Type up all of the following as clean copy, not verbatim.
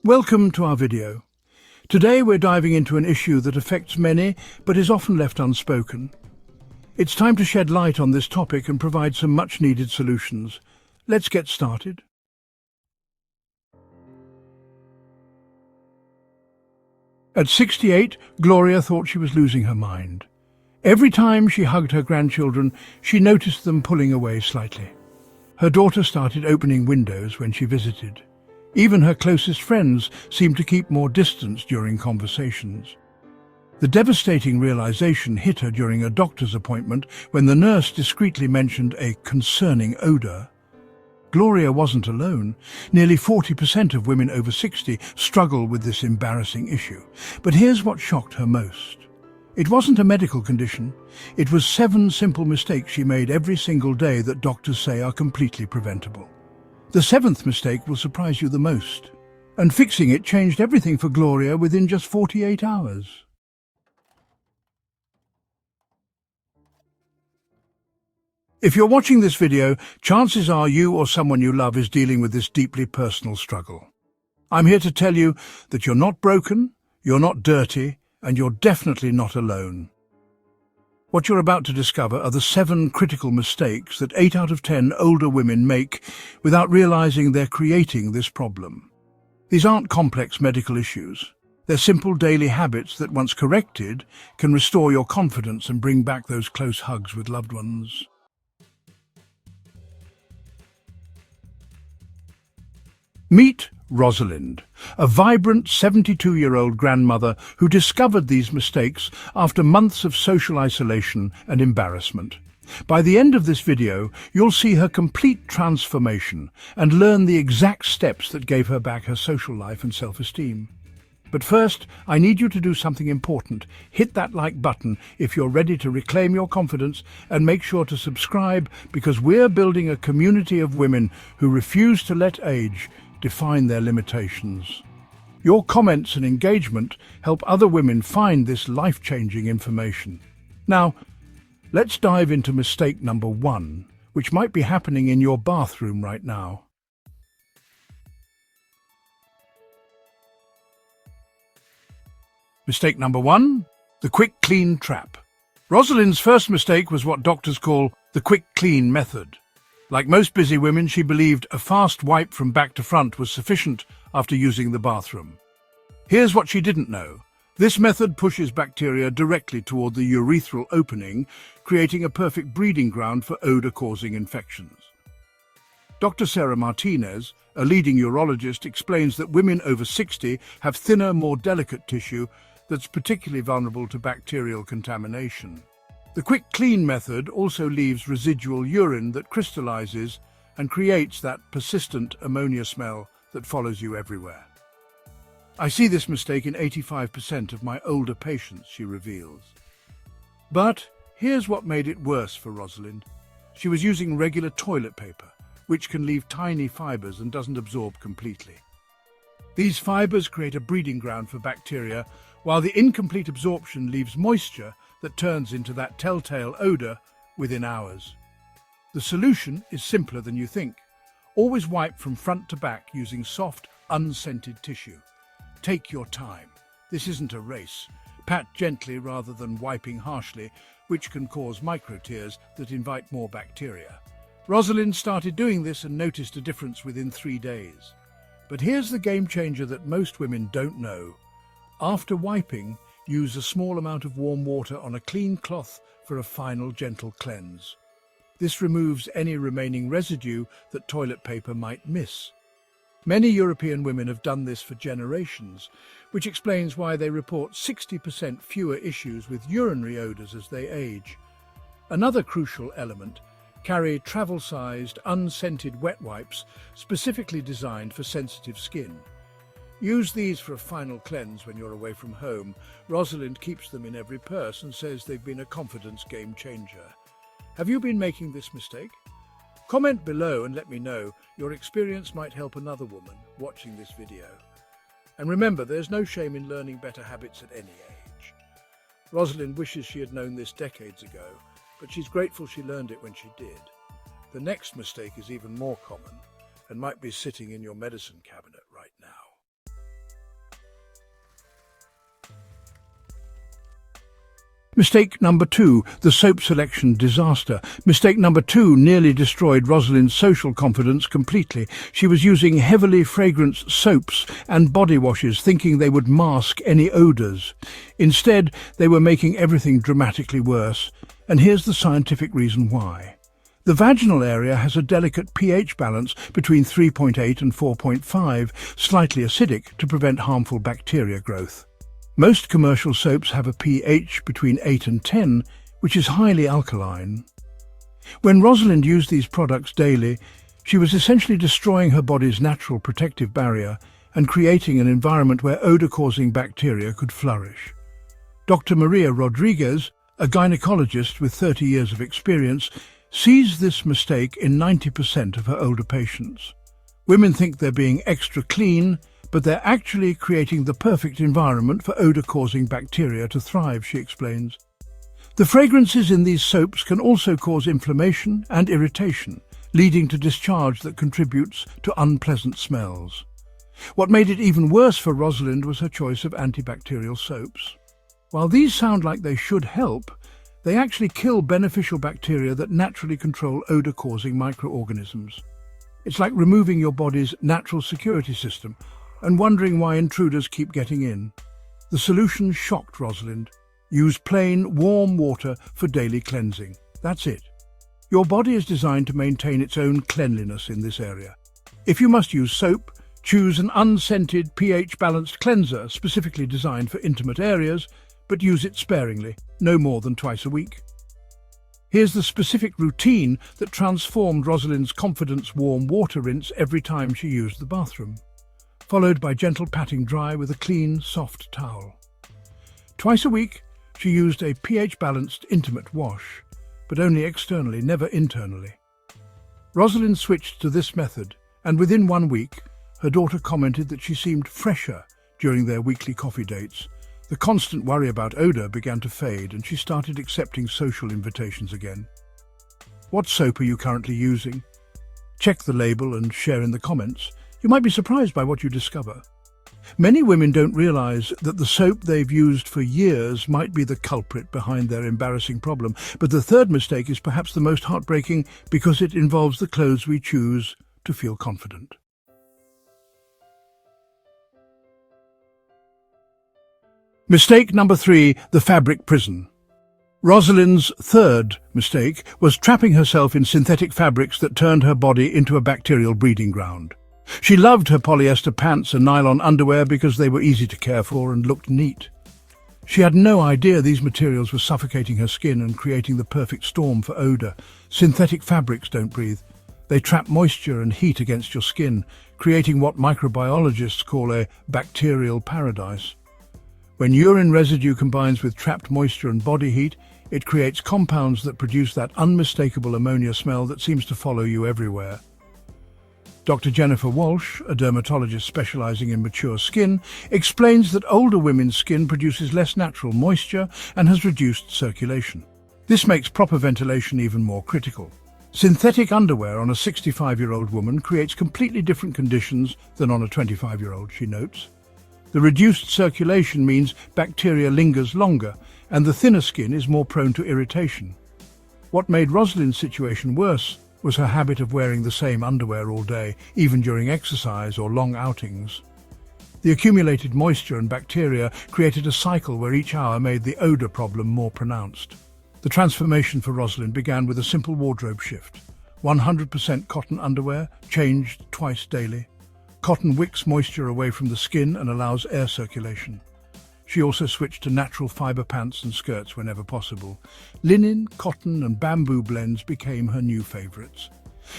Welcome to our video. Today we're diving into an issue that affects many but is often left unspoken. It's time to shed light on this topic and provide some much-needed solutions. Let's get started. At 68, Gloria thought she was losing her mind. Every time she hugged her grandchildren, she noticed them pulling away slightly. Her daughter started opening windows when she visited. Even her closest friends seemed to keep more distance during conversations. The devastating realization hit her during a doctor's appointment when the nurse discreetly mentioned a concerning odor. Gloria wasn't alone. Nearly 40% of women over 60 struggle with this embarrassing issue. But here's what shocked her most. It wasn't a medical condition. It was 7 simple mistakes she made every single day that doctors say are completely preventable. The 7th mistake will surprise you the most. And fixing it changed everything for Gloria within just 48 hours. If you're watching this video, chances are you or someone you love is dealing with this deeply personal struggle. I'm here to tell you that you're not broken, you're not dirty, and you're definitely not alone. What you're about to discover are the 7 critical mistakes that 8 out of 10 older women make without realizing they're creating this problem. These aren't complex medical issues. They're simple daily habits that, once corrected, can restore your confidence and bring back those close hugs with loved ones. Meet Rosalind, a vibrant 72-year-old grandmother who discovered these mistakes after months of social isolation and embarrassment. By the end of this video, you'll see her complete transformation and learn the exact steps that gave her back her social life and self-esteem. But first, I need you to do something important. Hit that like button if you're ready to reclaim your confidence, and make sure to subscribe because we're building a community of women who refuse to let age define their limitations. Your comments and engagement help other women find this life-changing information. Now, let's dive into mistake number 1, which might be happening in your bathroom right now. Mistake number 1, the quick clean trap. Rosalyn's first mistake was what doctors call the quick clean method. Like most busy women, she believed a fast wipe from back to front was sufficient after using the bathroom. Here's what she didn't know. This method pushes bacteria directly toward the urethral opening, creating a perfect breeding ground for odor-causing infections. Dr. Sarah Martinez, a leading urologist, explains that women over 60 have thinner, more delicate tissue that's particularly vulnerable to bacterial contamination. The quick clean method also leaves residual urine that crystallizes and creates that persistent ammonia smell that follows you everywhere. I see this mistake in 85% of my older patients, she reveals. But here's what made it worse for Rosalind. She was using regular toilet paper, which can leave tiny fibers and doesn't absorb completely. These fibers create a breeding ground for bacteria, while the incomplete absorption leaves moisture that turns into that telltale odor within hours. The solution is simpler than you think. Always wipe from front to back using soft, unscented tissue. Take your time. This isn't a race. Pat gently rather than wiping harshly, which can cause micro-tears that invite more bacteria. Rosalind started doing this and noticed a difference within 3 days. But here's the game changer that most women don't know. After wiping, use a small amount of warm water on a clean cloth for a final gentle cleanse. This removes any remaining residue that toilet paper might miss. Many European women have done this for generations, which explains why they report 60% fewer issues with urinary odors as they age. Another crucial element: carry travel-sized, unscented wet wipes specifically designed for sensitive skin. Use these for a final cleanse when you're away from home. Rosalind keeps them in every purse and says they've been a confidence game changer. Have you been making this mistake? Comment below and let me know. Your experience might help another woman watching this video. And remember, there's no shame in learning better habits at any age. Rosalind wishes she had known this decades ago, but she's grateful she learned it when she did. The next mistake is even more common and might be sitting in your medicine cabinet right now. Mistake number 2, the soap selection disaster. Mistake number 2 nearly destroyed Rosalind's social confidence completely. She was using heavily fragranced soaps and body washes, thinking they would mask any odors. Instead, they were making everything dramatically worse. And here's the scientific reason why. The vaginal area has a delicate pH balance between 3.8 and 4.5, slightly acidic to prevent harmful bacteria growth. Most commercial soaps have a pH between 8 and 10, which is highly alkaline. When Rosalind used these products daily, she was essentially destroying her body's natural protective barrier and creating an environment where odor-causing bacteria could flourish. Dr. Maria Rodriguez, a gynecologist with 30 years of experience, sees this mistake in 90% of her older patients. Women think they're being extra clean, but they're actually creating the perfect environment for odor-causing bacteria to thrive, she explains. The fragrances in these soaps can also cause inflammation and irritation, leading to discharge that contributes to unpleasant smells. What made it even worse for Rosalind was her choice of antibacterial soaps. While these sound like they should help, they actually kill beneficial bacteria that naturally control odor-causing microorganisms. It's like removing your body's natural security system and wondering why intruders keep getting in. The solution shocked Rosalind. Use plain, warm water for daily cleansing. That's it. Your body is designed to maintain its own cleanliness in this area. If you must use soap, choose an unscented, pH-balanced cleanser specifically designed for intimate areas, but use it sparingly, no more than twice a week. Here's the specific routine that transformed Rosalind's confidence warm water rinse every time she used the bathroom, followed by gentle patting dry with a clean, soft towel. Twice a week, she used a pH-balanced intimate wash, but only externally, never internally. Rosalind switched to this method, and within 1 week, her daughter commented that she seemed fresher during their weekly coffee dates. The constant worry about odor began to fade, and she started accepting social invitations again. What soap are you currently using? Check the label and share in the comments. You might be surprised by what you discover. Many women don't realize that the soap they've used for years might be the culprit behind their embarrassing problem. But the third mistake is perhaps the most heartbreaking because it involves the clothes we choose to feel confident. Mistake number 3, the fabric prison. Rosalind's third mistake was trapping herself in synthetic fabrics that turned her body into a bacterial breeding ground. She loved her polyester pants and nylon underwear because they were easy to care for and looked neat. She had no idea these materials were suffocating her skin and creating the perfect storm for odor. Synthetic fabrics don't breathe. They trap moisture and heat against your skin, creating what microbiologists call a bacterial paradise. When urine residue combines with trapped moisture and body heat, it creates compounds that produce that unmistakable ammonia smell that seems to follow you everywhere. Dr. Jennifer Walsh, a dermatologist specializing in mature skin, explains that older women's skin produces less natural moisture and has reduced circulation. This makes proper ventilation even more critical. Synthetic underwear on a 65-year-old woman creates completely different conditions than on a 25-year-old, she notes. The reduced circulation means bacteria lingers longer, and the thinner skin is more prone to irritation. What made Rosalind's situation worse was her habit of wearing the same underwear all day, even during exercise or long outings. The accumulated moisture and bacteria created a cycle where each hour made the odor problem more pronounced. The transformation for Rosalind began with a simple wardrobe shift. 100% cotton underwear, changed twice daily. Cotton wicks moisture away from the skin and allows air circulation. She also switched to natural fiber pants and skirts whenever possible. Linen, cotton and bamboo blends became her new favorites.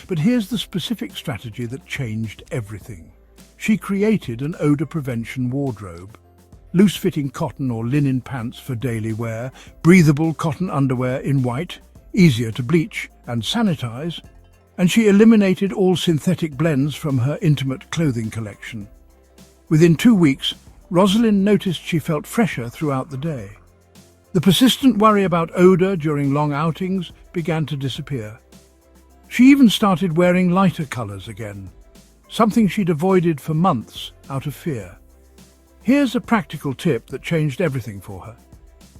But here's the specific strategy that changed everything. She created an odor prevention wardrobe. Loose-fitting cotton or linen pants for daily wear, breathable cotton underwear in white, easier to bleach and sanitize, and she eliminated all synthetic blends from her intimate clothing collection. Within 2 weeks, Rosalind noticed she felt fresher throughout the day. The persistent worry about odor during long outings began to disappear. She even started wearing lighter colors again, something she'd avoided for months out of fear. Here's a practical tip that changed everything for her.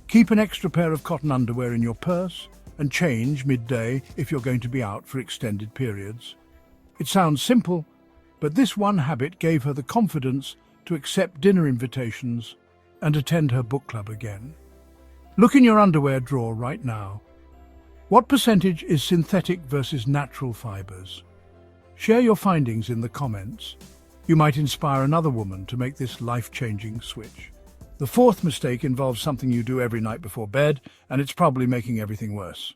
Keep an extra pair of cotton underwear in your purse and change midday if you're going to be out for extended periods. It sounds simple, but this one habit gave her the confidence to accept dinner invitations and attend her book club again. Look in your underwear drawer right now. What percentage is synthetic versus natural fibers? Share your findings in the comments. You might inspire another woman to make this life-changing switch. The fourth mistake involves something you do every night before bed, and it's probably making everything worse.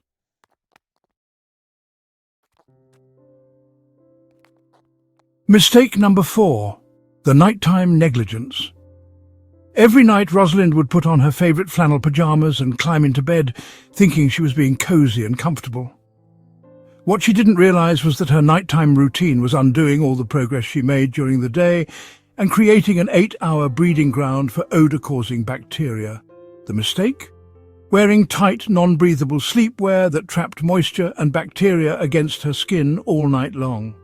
Mistake number 4, the nighttime negligence. Every night Rosalind would put on her favourite flannel pyjamas and climb into bed, thinking she was being cosy and comfortable. What she didn't realise was that her nighttime routine was undoing all the progress she made during the day and creating an 8-hour breeding ground for odor-causing bacteria. The mistake? Wearing tight, non-breathable sleepwear that trapped moisture and bacteria against her skin all night long.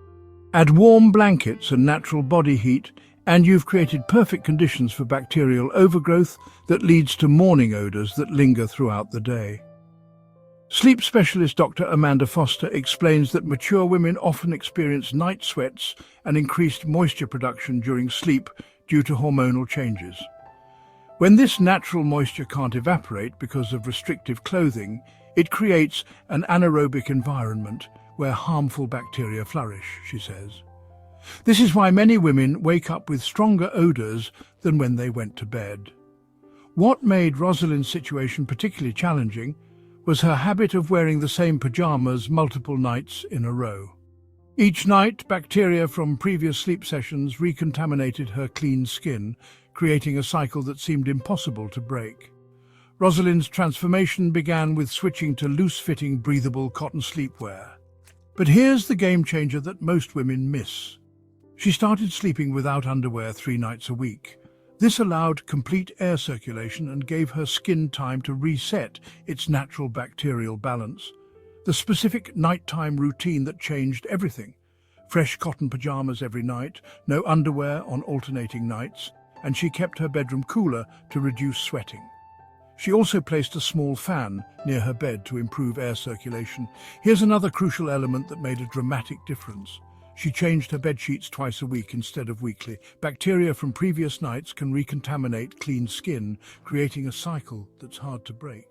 Add warm blankets and natural body heat, and you've created perfect conditions for bacterial overgrowth that leads to morning odours that linger throughout the day. Sleep specialist Dr. Amanda Foster explains that mature women often experience night sweats and increased moisture production during sleep due to hormonal changes. When this natural moisture can't evaporate because of restrictive clothing, it creates an anaerobic environment where harmful bacteria flourish, she says. This is why many women wake up with stronger odours than when they went to bed. What made Rosalyn's situation particularly challenging was her habit of wearing the same pyjamas multiple nights in a row. Each night, bacteria from previous sleep sessions recontaminated her clean skin, creating a cycle that seemed impossible to break. Rosalyn's transformation began with switching to loose-fitting, breathable cotton sleepwear. But here's the game changer that most women miss. She started sleeping without underwear 3 nights a week. This allowed complete air circulation and gave her skin time to reset its natural bacterial balance. The specific nighttime routine that changed everything. Fresh cotton pajamas every night, no underwear on alternating nights, and she kept her bedroom cooler to reduce sweating. She also placed a small fan near her bed to improve air circulation. Here's another crucial element that made a dramatic difference. She changed her bed sheets twice a week instead of weekly. Bacteria from previous nights can recontaminate clean skin, creating a cycle that's hard to break.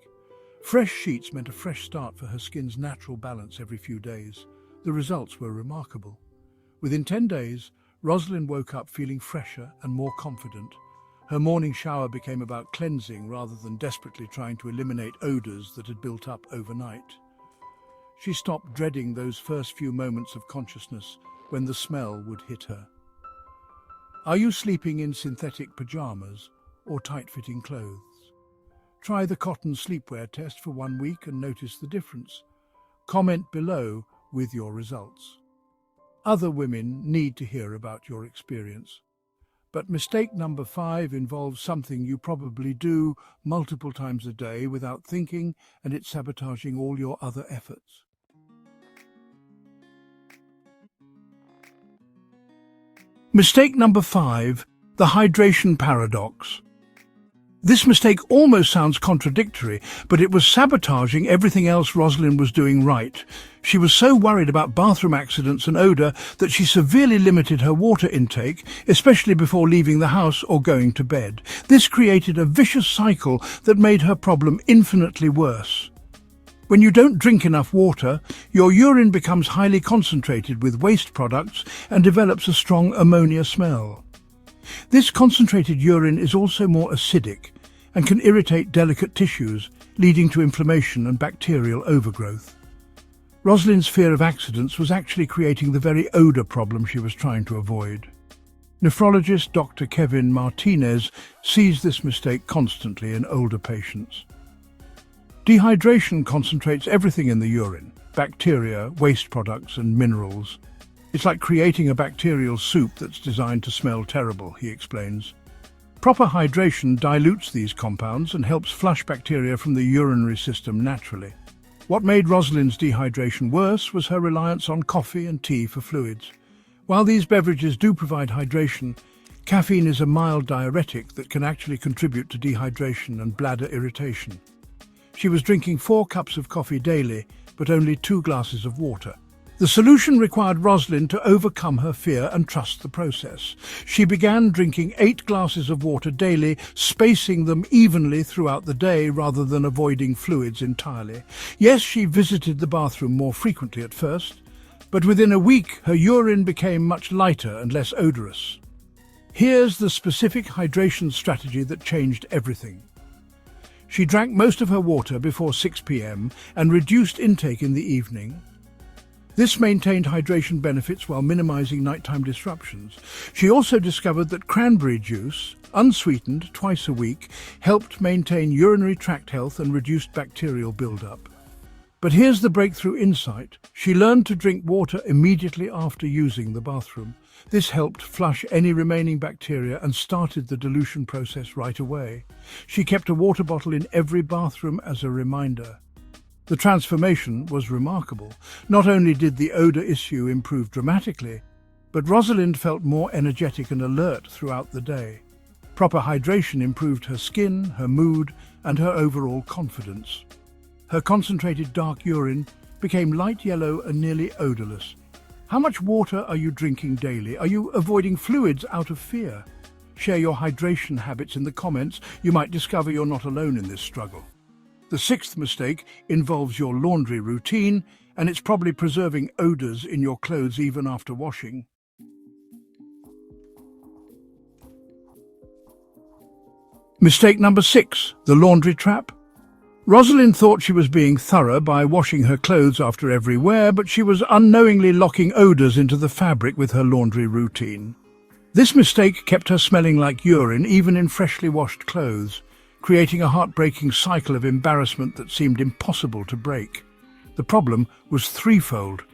Fresh sheets meant a fresh start for her skin's natural balance every few days. The results were remarkable. Within 10 days, Rosalind woke up feeling fresher and more confident. Her morning shower became about cleansing rather than desperately trying to eliminate odours that had built up overnight. She stopped dreading those first few moments of consciousness when the smell would hit her. Are you sleeping in synthetic pyjamas or tight-fitting clothes? Try the cotton sleepwear test for 1 week and notice the difference. Comment below with your results. Other women need to hear about your experience. But mistake number 5 involves something you probably do multiple times a day without thinking, and it's sabotaging all your other efforts. Mistake number 5, the hydration paradox. This mistake almost sounds contradictory, but it was sabotaging everything else Rosalind was doing right. She was so worried about bathroom accidents and odour that she severely limited her water intake, especially before leaving the house or going to bed. This created a vicious cycle that made her problem infinitely worse. When you don't drink enough water, your urine becomes highly concentrated with waste products and develops a strong ammonia smell. This concentrated urine is also more acidic and can irritate delicate tissues, leading to inflammation and bacterial overgrowth. Rosalind's fear of accidents was actually creating the very odour problem she was trying to avoid. Nephrologist Dr. Kevin Martinez sees this mistake constantly in older patients. Dehydration concentrates everything in the urine: bacteria, waste products and minerals. It's like creating a bacterial soup that's designed to smell terrible, he explains. Proper hydration dilutes these compounds and helps flush bacteria from the urinary system naturally. What made Rosalind's dehydration worse was her reliance on coffee and tea for fluids. While these beverages do provide hydration, Caffeine is a mild diuretic that can actually contribute to dehydration and bladder irritation. She was drinking 4 cups of coffee daily, but only 2 glasses of water. The solution required Rosalind to overcome her fear and trust the process. She began drinking 8 glasses of water daily, spacing them evenly throughout the day rather than avoiding fluids entirely. Yes, she visited the bathroom more frequently at first, but within a week her urine became much lighter and less odorous. Here's the specific hydration strategy that changed everything. She drank most of her water before 6 p.m. and reduced intake in the evening. This maintained hydration benefits while minimizing nighttime disruptions. She also discovered that cranberry juice, unsweetened twice a week, helped maintain urinary tract health and reduced bacterial buildup. But here's the breakthrough insight. She learned to drink water immediately after using the bathroom. This helped flush any remaining bacteria and started the dilution process right away. She kept a water bottle in every bathroom as a reminder. The transformation was remarkable. Not only did the odor issue improve dramatically, but Rosalind felt more energetic and alert throughout the day. Proper hydration improved her skin, her mood, and her overall confidence. Her concentrated dark urine became light yellow and nearly odorless. How much water are you drinking daily? Are you avoiding fluids out of fear? Share your hydration habits in the comments. You might discover you're not alone in this struggle. The 6th mistake involves your laundry routine, and it's probably preserving odors in your clothes even after washing. Mistake number 6, the laundry trap. Rosalind thought she was being thorough by washing her clothes after every wear, but she was unknowingly locking odors into the fabric with her laundry routine. This mistake kept her smelling like urine even in freshly washed clothes, creating a heartbreaking cycle of embarrassment that seemed impossible to break. The problem was threefold.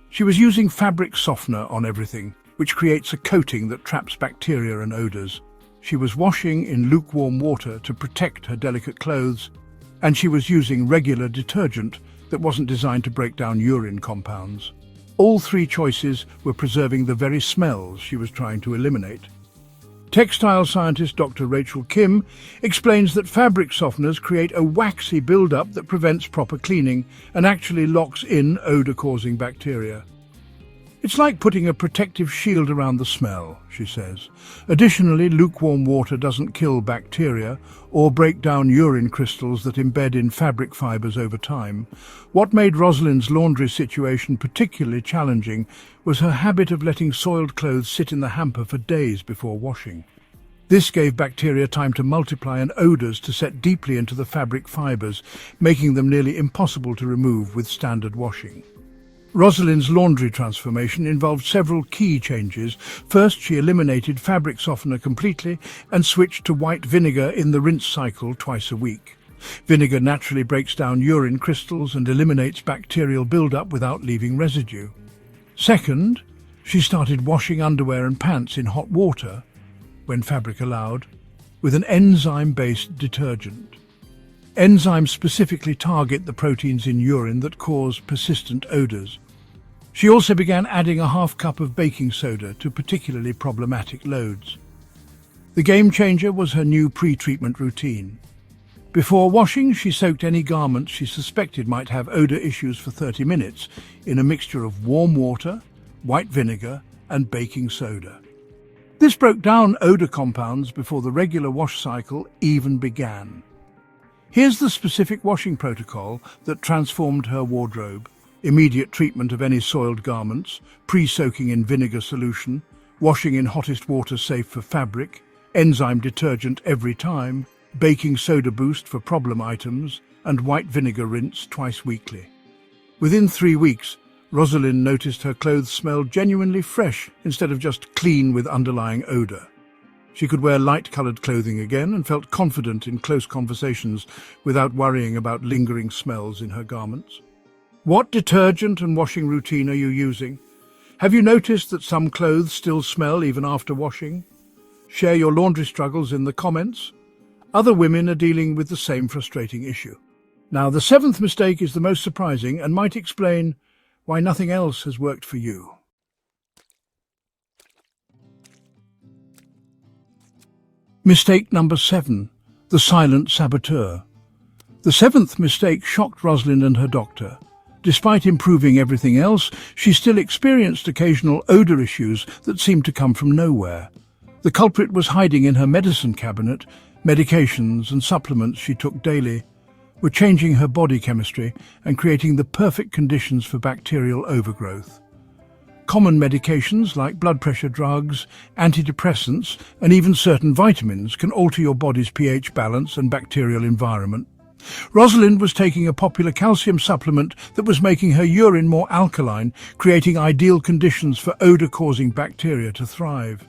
She was using fabric softener on everything, which creates a coating that traps bacteria and odors. She was washing in lukewarm water to protect her delicate clothes, and she was using regular detergent that wasn't designed to break down urine compounds. All 3 choices were preserving the very smells she was trying to eliminate. Textile scientist Dr. Rachel Kim explains that fabric softeners create a waxy buildup that prevents proper cleaning and actually locks in odor-causing bacteria. It's like putting a protective shield around the smell, she says. Additionally, lukewarm water doesn't kill bacteria or break down urine crystals that embed in fabric fibers over time. What made Rosalind's laundry situation particularly challenging was her habit of letting soiled clothes sit in the hamper for days before washing. This gave bacteria time to multiply and odors to set deeply into the fabric fibers, making them nearly impossible to remove with standard washing. Rosalind's laundry transformation involved several key changes. First, she eliminated fabric softener completely and switched to white vinegar in the rinse cycle twice a week. Vinegar naturally breaks down urine crystals and eliminates bacterial buildup without leaving residue. Second, she started washing underwear and pants in hot water, when fabric allowed, with an enzyme-based detergent. Enzymes specifically target the proteins in urine that cause persistent odors. She also began adding a half cup of baking soda to particularly problematic loads. The game changer was her new pre-treatment routine. Before washing, she soaked any garments she suspected might have odor issues for 30 minutes in a mixture of warm water, white vinegar, and baking soda. This broke down odor compounds before the regular wash cycle even began. Here's the specific washing protocol that transformed her wardrobe. Immediate treatment of any soiled garments, pre-soaking in vinegar solution, washing in hottest water safe for fabric, enzyme detergent every time, baking soda boost for problem items, and white vinegar rinse twice weekly. Within 3 weeks, Rosalind noticed her clothes smelled genuinely fresh instead of just clean with underlying odor. She could wear light-colored clothing again and felt confident in close conversations without worrying about lingering smells in her garments. What detergent and washing routine are you using? Have you noticed that some clothes still smell even after washing? Share your laundry struggles in the comments. Other women are dealing with the same frustrating issue. Now, the 7th mistake is the most surprising and might explain why nothing else has worked for you. Mistake number 7. The silent saboteur. The seventh mistake shocked Rosalind and her doctor. Despite improving everything else, she still experienced occasional odor issues that seemed to come from nowhere. The culprit was hiding in her medicine cabinet. Medications and supplements she took daily were changing her body chemistry and creating the perfect conditions for bacterial overgrowth. Common medications like blood pressure drugs, antidepressants, and even certain vitamins can alter your body's pH balance and bacterial environment. Rosalind was taking a popular calcium supplement that was making her urine more alkaline, creating ideal conditions for odor-causing bacteria to thrive.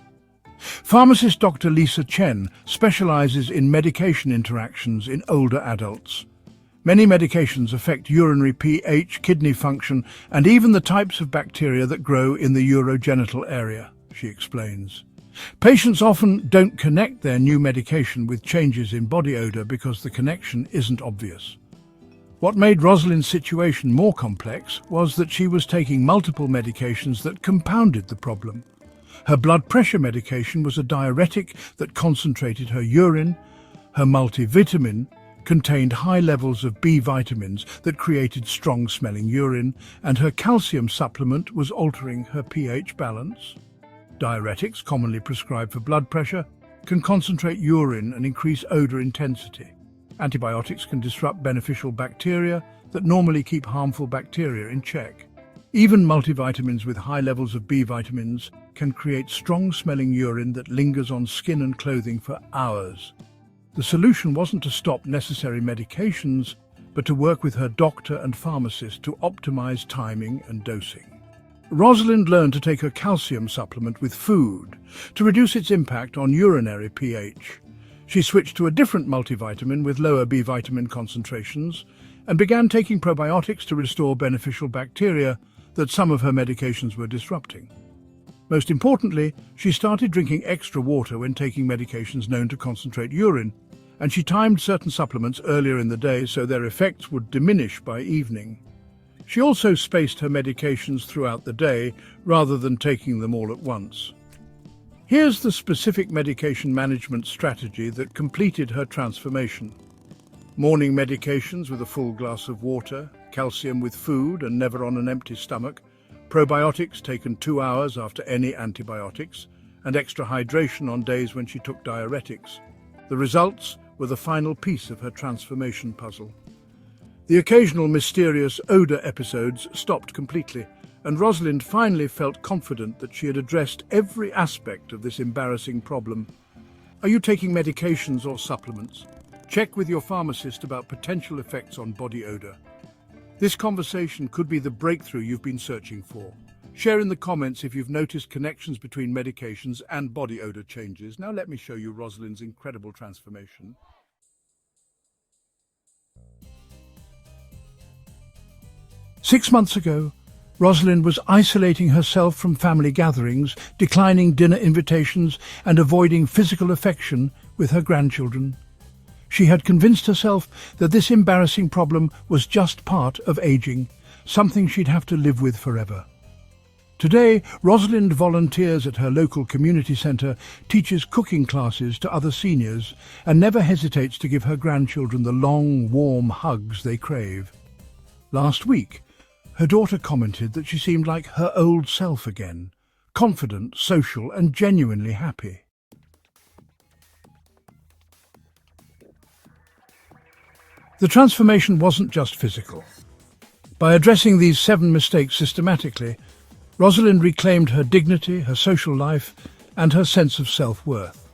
Pharmacist Dr. Lisa Chen specializes in medication interactions in older adults. Many medications affect urinary pH, kidney function, and even the types of bacteria that grow in the urogenital area, she explains. Patients often don't connect their new medication with changes in body odor because the connection isn't obvious. What made Rosalind's situation more complex was that she was taking multiple medications that compounded the problem. Her blood pressure medication was a diuretic that concentrated her urine. Her multivitamin contained high levels of B vitamins that created strong-smelling urine, and her calcium supplement was altering her pH balance. Diuretics, commonly prescribed for blood pressure, can concentrate urine and increase odor intensity. Antibiotics can disrupt beneficial bacteria that normally keep harmful bacteria in check. Even multivitamins with high levels of B vitamins can create strong-smelling urine that lingers on skin and clothing for hours. The solution wasn't to stop necessary medications, but to work with her doctor and pharmacist to optimize timing and dosing. Rosalind learned to take her calcium supplement with food to reduce its impact on urinary pH. She switched to a different multivitamin with lower B vitamin concentrations and began taking probiotics to restore beneficial bacteria that some of her medications were disrupting. Most importantly, she started drinking extra water when taking medications known to concentrate urine, and she timed certain supplements earlier in the day so their effects would diminish by evening. She also spaced her medications throughout the day rather than taking them all at once. Here's the specific medication management strategy that completed her transformation. Morning medications with a full glass of water, calcium with food and never on an empty stomach, probiotics taken 2 hours after any antibiotics, and extra hydration on days when she took diuretics. The results were the final piece of her transformation puzzle. The occasional mysterious odor episodes stopped completely, and Rosalind finally felt confident that she had addressed every aspect of this embarrassing problem. Are you taking medications or supplements? Check with your pharmacist about potential effects on body odor. This conversation could be the breakthrough you've been searching for. Share in the comments if you've noticed connections between medications and body odor changes. Now let me show you Rosalind's incredible transformation. 6 months ago, Rosalind was isolating herself from family gatherings, declining dinner invitations, and avoiding physical affection with her grandchildren. She had convinced herself that this embarrassing problem was just part of aging, something she'd have to live with forever. Today, Rosalind volunteers at her local community centre, teaches cooking classes to other seniors, and never hesitates to give her grandchildren the long, warm hugs they crave. Last week, her daughter commented that she seemed like her old self again, confident, social, and genuinely happy. The transformation wasn't just physical. By addressing these 7 mistakes systematically, Rosalind reclaimed her dignity, her social life, and her sense of self-worth.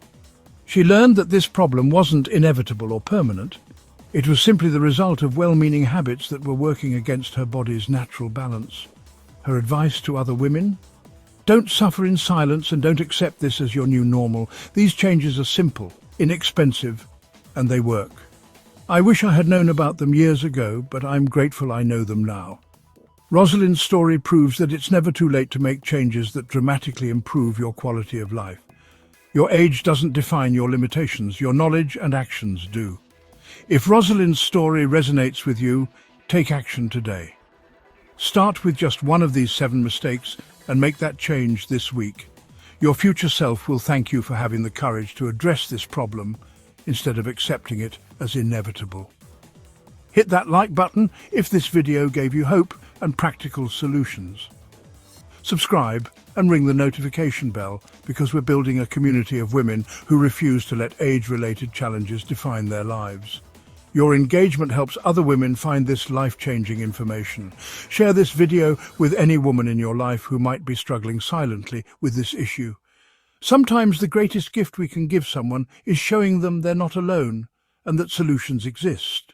She learned that this problem wasn't inevitable or permanent. It was simply the result of well-meaning habits that were working against her body's natural balance. Her advice to other women? Don't suffer in silence and don't accept this as your new normal. These changes are simple, inexpensive, and they work. I wish I had known about them years ago, but I'm grateful I know them now. Rosalind's story proves that it's never too late to make changes that dramatically improve your quality of life. Your age doesn't define your limitations, your knowledge and actions do. If Rosalind's story resonates with you, take action today. Start with just one of these 7 mistakes and make that change this week. Your future self will thank you for having the courage to address this problem instead of accepting it as inevitable. Hit that like button if this video gave you hope and practical solutions. Subscribe and ring the notification bell because we're building a community of women who refuse to let age-related challenges define their lives. Your engagement helps other women find this life-changing information. Share this video with any woman in your life who might be struggling silently with this issue. Sometimes the greatest gift we can give someone is showing them they're not alone and that solutions exist.